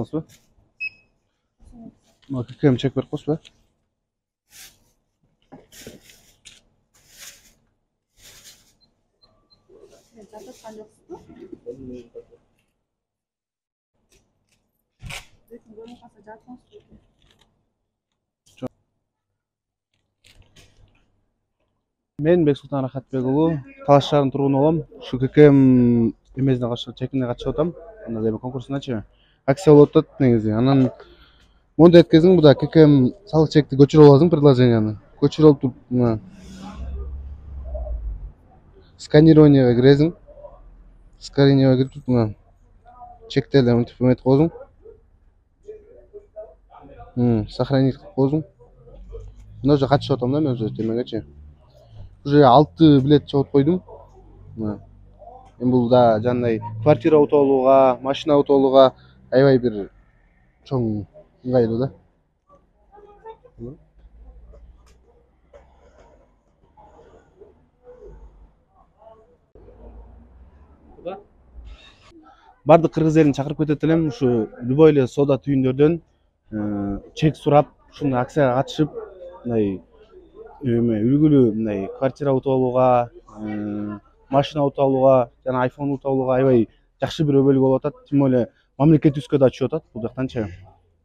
аласызбы? Мына ККМ чек берип коесузбу? Жаткан жоксузбу? Бетин көрүнүп калса жаткансызбы? Мен Бексултан Рахатбек уулу, Талаш шаарынын тургуну болом. Ушу ККМ эмесине катышып, чекине катышып атам. Анда эми конкурсуначы акция болуп атат негизи. Анан монду эткезиң, буда ККМ салык чекти көчүрүп аласың, предложенияны. Көчүрүп алып туруп, мына сканированиеге киресиң. Сканированиеге кирип туруп, мына чектерди мынтип эметип коесуң. Сохранить кылып коесуң. Мына уже катышып атам да мен уже темегечи. Уже 6 билет чогулуп койдум. Эми бул да жандай квартира утуп алууга, машина утуп алууга аябай бир чоң ыңгайлуу да. Бардык кыргыз элин чакырып кетет элем, ушу любой эле соода түйүндөрдөн чек сурап, ушундай акцияга катышып, мындай үлгүлүү мындай квартира утуп алууга, машина утуп алууга жана iPhone утуп алууга аябай жакшы бир өбөлгө болуп атат. Тим более мамлекетибизге да түшүп атат бул жактанчы.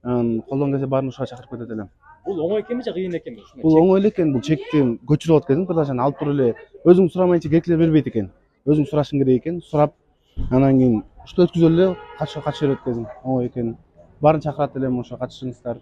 Колдон келсе баарын ушуга чакырып кетет элем. Бул оңой экенби же кыйын экенби? Бул оңой эле экен, бул чекти көчүрүп алып келдиң, предложение алып туруп эле өзүң сурамайынча кээкилер бербейт экен. Өзүң сурашың керек экен, сурап, анан кийин ушул өткүзүп эле катышып берет экенсиң. Оңой экен. Баарын чакырат элем, ошо катышыңыздар.